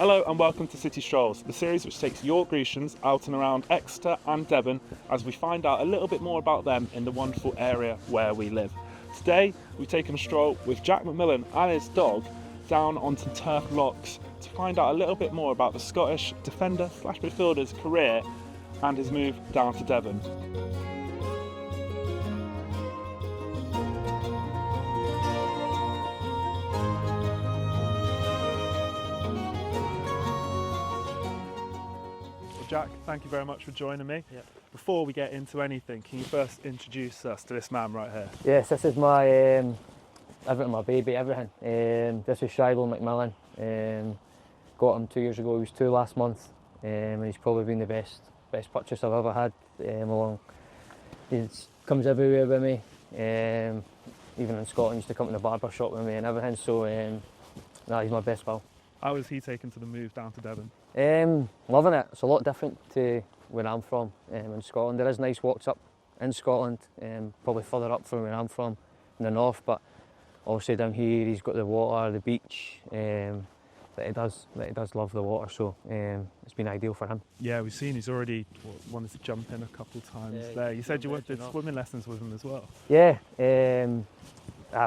Hello and welcome to City Strolls, the series which takes York Grecians out and around Exeter and Devon as we find out a little bit more about them in the wonderful area where we live. Today we've taken a stroll with Jack McMillan and his dog down onto Turf Locks to find out a little bit more about the Scottish defender/midfielder's career and his move down to Devon. Jack, thank you very much for joining me. Yep. Before we get into anything, can you first introduce us to this man right here? Yes, this is my everything, my baby, everything. This is Shiloh McMillan. Got him 2 years ago. He was 2 last month, and he's probably been the best purchase I've ever had. He comes everywhere with me. Even in Scotland, he used to come to the barber shop with me and everything. So, he's my best pal. How was he taken to the move down to Devon? Loving it. It's a lot different to where I'm from in Scotland. There is nice walks up in Scotland, probably further up from where I'm from in the north, but obviously down here he's got the water, the beach, that he does love the water, so it's been ideal for him. Yeah, we've seen he's already wanted to jump in a couple of times there. You said you did swimming lessons with him as well? Yeah,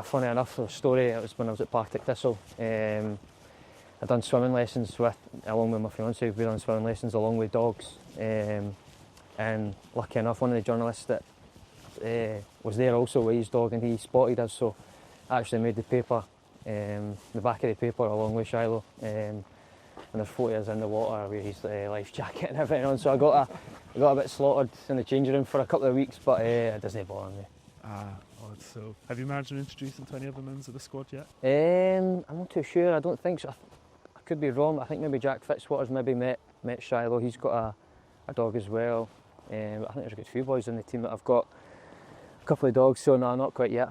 funny enough, the story, it was when I was at Parkhead. I'd done swimming lessons along with my fiancée. We've done swimming lessons along with dogs, and lucky enough, one of the journalists that was there also with his dog, and he spotted us, so I actually made the paper, the back of the paper along with Shiloh, and there's photos in the water with his life jacket and everything on. So I got a bit slaughtered in the changing room for a couple of weeks, but it doesn't bother me. So have you managed to introduce him to any other members of the squad yet? I'm not too sure. I don't think so. I could be wrong. I think maybe Jack Fitzwater's maybe met Shiloh. He's got a dog as well. I think there's a good few boys in the team that have got a couple of dogs, so no, not quite yet.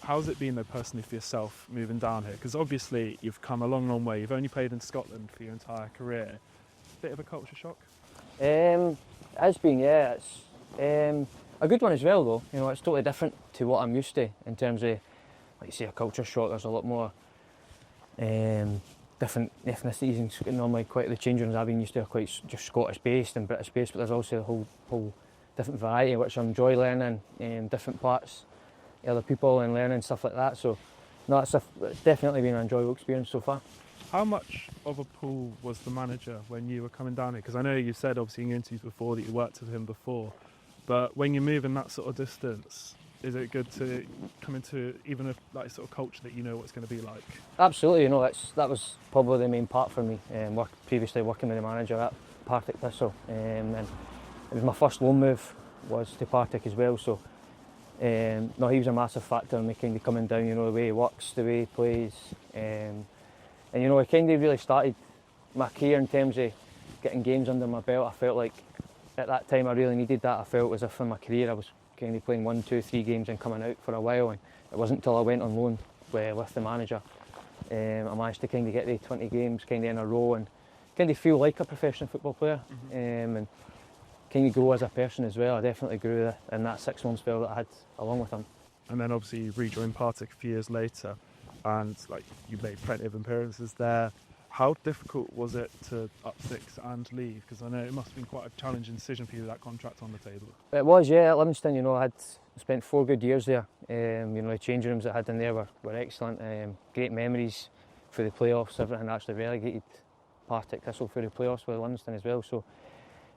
How's it been though personally for yourself moving down here? Because obviously you've come a long way. You've only played in Scotland for your entire career. Bit of a culture shock? It has been, yeah. It's a good one as well though. You know, it's totally different to what I'm used to in terms of, like you say, a culture shock. There's a lot more different ethnicities and normally quite the change rooms I've been used to are quite just Scottish based and British based, but there's also a whole different variety which I enjoy learning, different parts of other people and learning stuff like that. So no, it's definitely been an enjoyable experience so far. How much of a pull was the manager when you were coming down here? Because I know you said obviously in your interviews before that you worked with him before, but when you move in that sort of distance, is it good to come into even a sort of culture that you know what it's going to be like? Absolutely, you know, that was probably the main part for me. Previously working with the manager at Partick Thistle, and it was my first loan move was to Partick as well. So, no, he was a massive factor in me kind of coming down. You know, the way he works, the way he plays, and you know, I kind of really started my career in terms of getting games under my belt. I felt like at that time I really needed that. I felt as if in my career I was kind of playing 1, 2, 3 games and coming out for a while, and it wasn't until I went on loan with the manager I managed to kind of get the 20 games kind of in a row and kind of feel like a professional football player, and kind of grow as a person as well. I definitely grew in that 6 month spell that I had along with him. And then obviously you rejoined Partick a few years later, and like you made plenty of appearances there. How difficult was it to up sticks and leave? Because I know it must have been quite a challenging decision for you with that contract on the table. It was, yeah. At Livingston, you know, I had spent 4 good years there. You know, the change rooms I had in there were excellent. Great memories for the playoffs. Everything actually relegated Partick Thistle for the playoffs with Livingston as well. So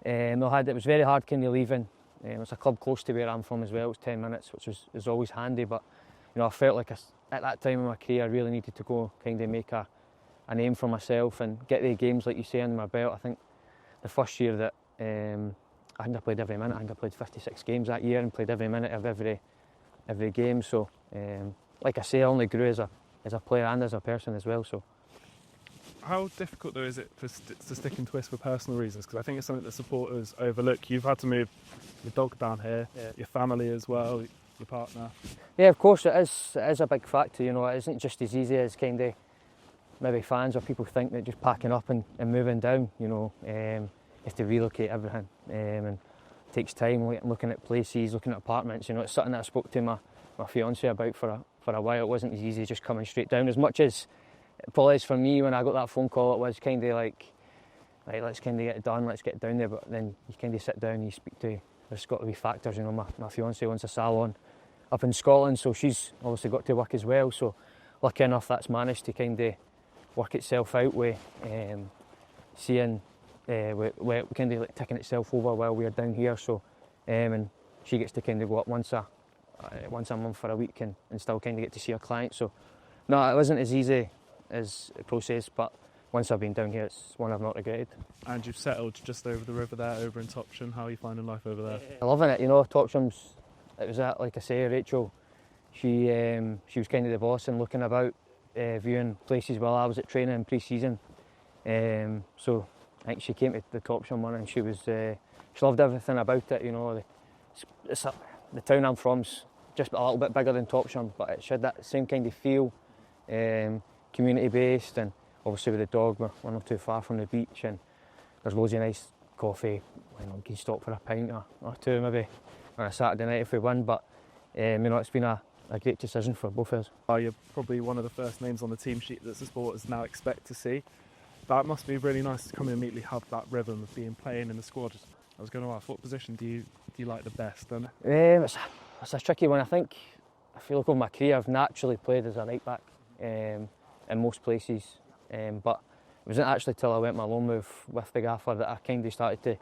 it was very hard kind of leaving. It's a club close to where I'm from as well. It was 10 minutes, which was always handy. But you know, I felt like at that time in my career, I really needed to go kind of make a name for myself and get the games, like you say, under my belt. I think the first year that I think I played every minute. I think I played 56 games that year and played every minute of every game. So, like I say, I only grew as a player and as a person as well. So, how difficult though is it to stick and twist for personal reasons? Because I think it's something that supporters overlook. You've had to move your dog down here, your family as well, your partner. Yeah, of course it is. It is a big factor. You know, it isn't just as easy as kind of maybe fans or people think that just packing up and moving down. You know, you have to relocate everything, and it takes time. Looking at places, looking at apartments. You know, it's something that I spoke to my fiancée about for a while. It wasn't as easy as just coming straight down. As much as it probably is for me. When I got that phone call, it was kind of like, right, let's kind of get it done, let's get down there. But then you kind of sit down and you speak to, there's got to be factors, you know. My fiancée owns a salon up in Scotland, so she's obviously got to work as well. So lucky enough, that's managed to kind of work itself out with seeing, kind of like ticking itself over while we're down here. So and she gets to kind of go up once a month for a week and still kind of get to see her clients. So no, it wasn't as easy as a process, but once I've been down here, it's one I've not regretted. And you've settled just over the river there, over in Topsham. How are you finding life over there? I'm loving it, you know. Topsham's, it was that, like I say, Rachel, she was kind of the boss and looking about, viewing places while I was at training in pre-season. So I think she came to the Topsham one and she loved everything about it, you know. The town I'm from's just a little bit bigger than Topsham, but it had that same kind of feel, community based, and obviously with the dog we're not too far from the beach, and there's loads of nice coffee. You know, you can stop for a pint or two maybe on a Saturday night if we win, but you know, it's been a great decision for both of us. You're probably one of the first names on the team sheet that the supporters now expect to see. That must be really nice to come and immediately have that rhythm of being playing in the squad. I was going to ask, what position do you like the best? It's a tricky one. I feel like over my career I've naturally played as a right back in most places, but it wasn't actually till I went my loan move with the gaffer that I kind of started to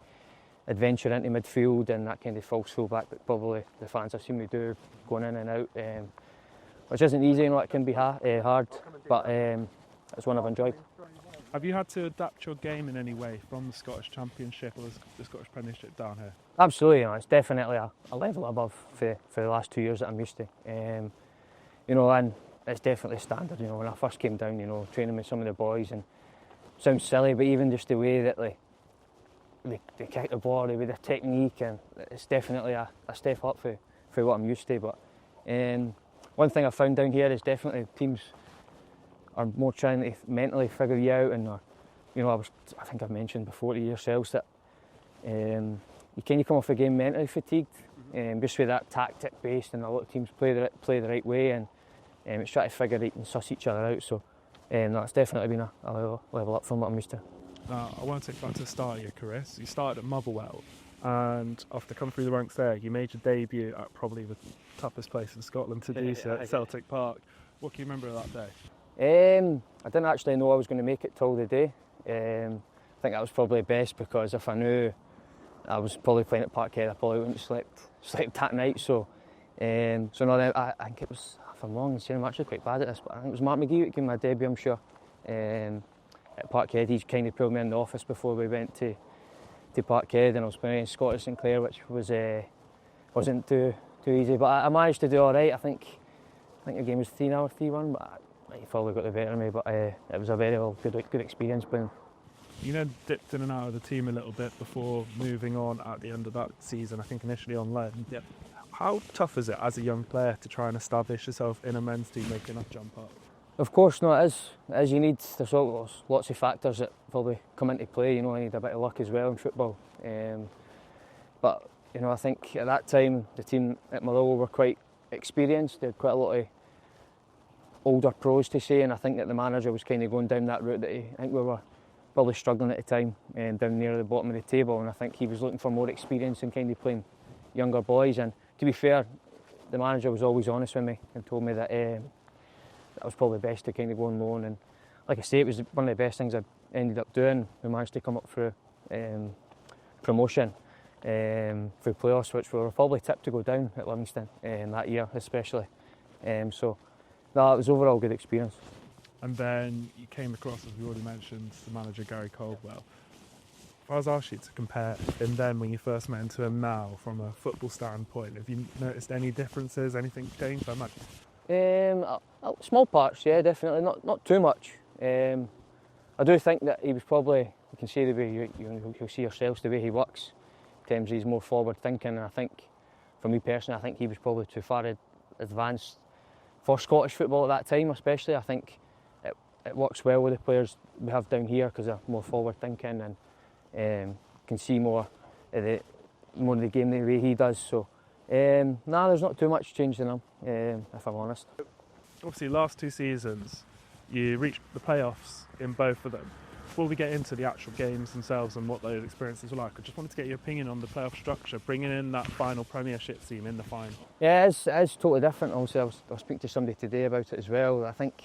adventure into midfield and that kind of false full back that probably the fans have seen me do, going in and out, which isn't easy, you know. It can be hard, but it's one I've enjoyed. Have you had to adapt your game in any way from the Scottish Championship or the Scottish Premiership down here? Absolutely, you know, it's definitely a level above for the last 2 years that I'm used to. You know, and it's definitely standard. You know, when I first came down, you know, training with some of the boys, and it sounds silly, but even just the way that they kick the ball, the way their technique, and it's definitely a step up for what I'm used to. But one thing I found down here is definitely teams are more trying to mentally figure you out, and you know, I think I've mentioned before to yourselves that you kind of come off a game mentally fatigued, just with that tactic based, and a lot of teams play the right way, and it's trying to figure out and suss each other out. So that's definitely been a level up from what I'm used to. Now, I want to take you back to the start of your career. So you started at Motherwell, and after coming through the ranks there, you made your debut at probably the toughest place in Scotland to do so, at Celtic Park. What can you remember of that day? I didn't actually know I was going to make it till the day. I think that was probably best, because if I knew I was probably playing at Parkhead, I probably wouldn't have slept that night. So no, I think it was, if I'm wrong in saying I'm actually quite bad at this, but I think it was Mark McGee who gave me my debut, I'm sure. At Parkhead, he kind of pulled me in the office before we went to Parkhead, and I was playing against Scottish Sinclair, which wasn't too easy, but I managed to do all right. I think the game was 3-0, 3-1, but he probably got the better of me. But it was a very good experience playing. You know, dipped in and out of the team a little bit before moving on at the end of that season, I think initially on loan. Yep. How tough is it as a young player to try and establish yourself in a men's team, making that jump up? Of course, no, it is. There's lots of factors that probably come into play. You know, I need a bit of luck as well in football. But you know, I think at that time the team at Motherwell were quite experienced. They had quite a lot of older pros to say, and I think that the manager was kind of going down that route. I think we were probably struggling at the time, down near the bottom of the table, and I think he was looking for more experience and kind of playing younger boys. And to be fair, the manager was always honest with me and told me that that was probably best to kind of go on loan. And like I say, it was one of the best things I ended up doing. We managed to come up through promotion through playoffs, which we were probably tipped to go down at Livingston that year especially. So no, it was overall a good experience. And then you came across, as we already mentioned, the manager Gary Caldwell. If I was asked you to compare him then when you first met him to him now from a football standpoint, have you noticed any differences, anything changed? I imagine. Small parts, yeah, definitely, not too much. I do think that he was probably, you can see the way you'll see yourselves, the way he works. In terms of he's more forward thinking, and I think, for me personally, I think he was probably too far advanced for Scottish football at that time, especially. I think it works well with the players we have down here because they're more forward thinking and can see more of the game the way he does. So there's not too much change in him, if I'm honest. Obviously, last two seasons, You reached the playoffs in both of them. Before we get into the actual games themselves and what those experiences were like, I just wanted to get your opinion on the playoff structure, bringing in that final Premiership team in the final. Yeah, it is totally different. Obviously, I was speaking to somebody today about it as well. I think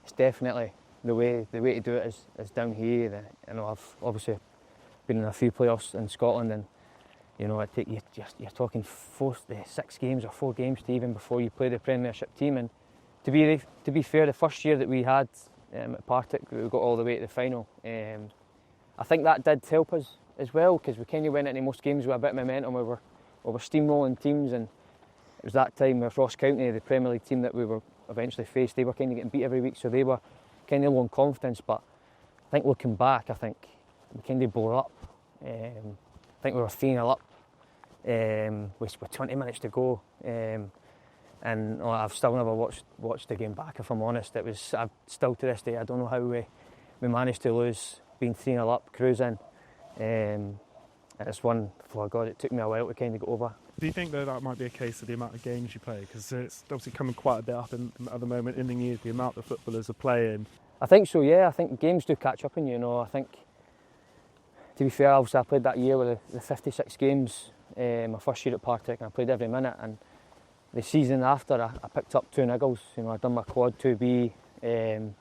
it's definitely the way to do it is down here. I've obviously been in a few playoffs in Scotland, and you're talking 6 games or 4 games to even before you play the Premiership team. And to be fair, the first year that we had at Partick, we got all the way to the final. I think that did help us as well, because we kind of went into most games with a bit of momentum. We were steamrolling teams, and it was that time with Ross County, the Premier League team that we were eventually faced. They were kind of getting beat every week, so they were kind of low on confidence. But I think looking back, I think we kind of bore up. I think we were 3-0 up with 20 minutes to go. And I've still never watched the game back, if I'm honest. I've still to this day, I don't know how we managed to lose, being 3-0 up, cruising. And it's one, for God, it took me a while to kind of get over. Do you think that might be a case of the amount of games you play? Because it's obviously coming quite a bit up at the moment in the news, the amount that footballers are playing. I think so, yeah. I think games do catch up on you, I think, to be fair, obviously I played that year with the 56 games, my first year at Partick, and I played every minute. And the season after, I picked up 2 niggles. I'd done my quad 2B, and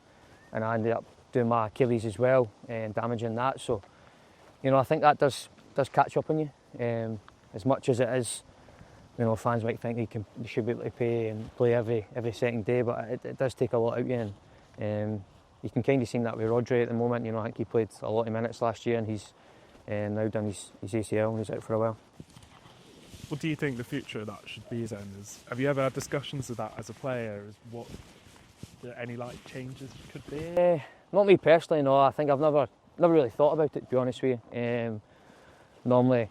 I ended up doing my Achilles as well, damaging that. So, I think that does catch up on you. As much as it is, fans might think they should be able to play every second day, but it does take a lot out of you. And you can kind of see that with Rodri at the moment. I think he played a lot of minutes last year, and he's now done his ACL and he's out for a while. What do you think the future of that should be then? Have you ever had discussions of that as a player? What any changes could be? Not me personally, no. I think I've never really thought about it, to be honest with you. Normally,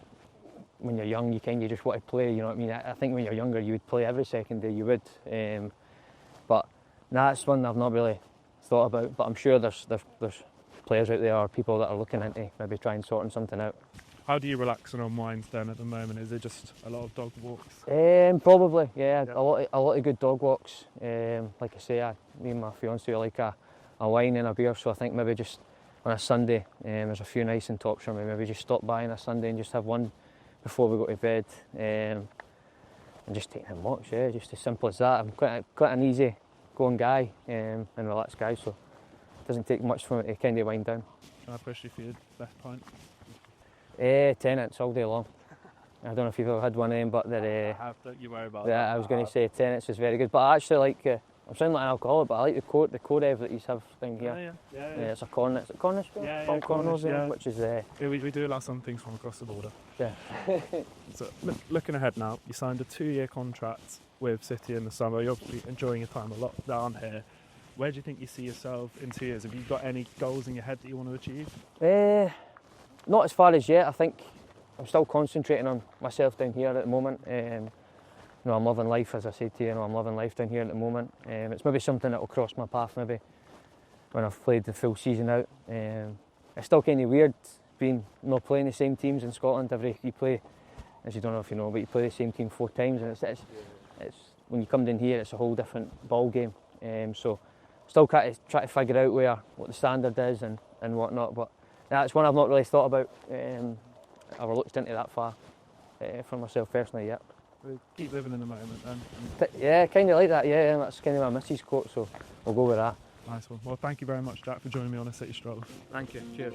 when you're young, you kind of just want to play. You know what I mean? I think when you're younger, you would play every second day. You would, but that's one I've not really thought about. But I'm sure there's players out there or people that are looking into maybe trying sorting something out. How do you relax and unwind then at the moment? Is it just a lot of dog walks? Probably, yeah. A lot of good dog walks. Like I say, me and my fiancée like a wine and a beer, so I think maybe just on a Sunday, there's a few nights in Topsham, maybe just stop by on a Sunday and just have one before we go to bed, and just take them walks. Yeah, just as simple as that. I'm quite an easy going guy and relaxed guy, so it doesn't take much for me to kind of wind down. Can I push you for your best pint? Tenants all day long. I don't know if you've ever had one of them, but they're... I have, don't you worry about that. Yeah, I was going to say Tenants is very good, but I actually like... I'm sounding like an alcoholic, but I like the Korev that you have down here. Yeah. It's a Cornet. Is it Cornish? Yeah, Cornish, yeah. Which is... we do allow some things from across the border. Yeah. So, looking ahead now, you signed a 2-year contract with City in the summer. You're obviously enjoying your time a lot down here. Where do you think you see yourself in 2 years? Have you got any goals in your head that you want to achieve? Not as far as yet. I think I'm still concentrating on myself down here at the moment. I'm loving life, as I said to you. I'm loving life down here at the moment. It's maybe something that will cross my path maybe when I've played the full season out. It's still kind of weird being not playing the same teams in Scotland. You play, as you don't know if you know, but you play the same team 4 times, and it's when you come down here, it's a whole different ball game. So still try to figure out what the standard is and whatnot. But that's one I've not really thought about. I've looked into that far for myself personally yet. Keep living in the moment then. Yeah, kind of like that, yeah. That's kind of my missus' quote, so we'll go with that. Nice one. Well, thank you very much, Jack, for joining me on a City Stroll. Thank you. Cheers.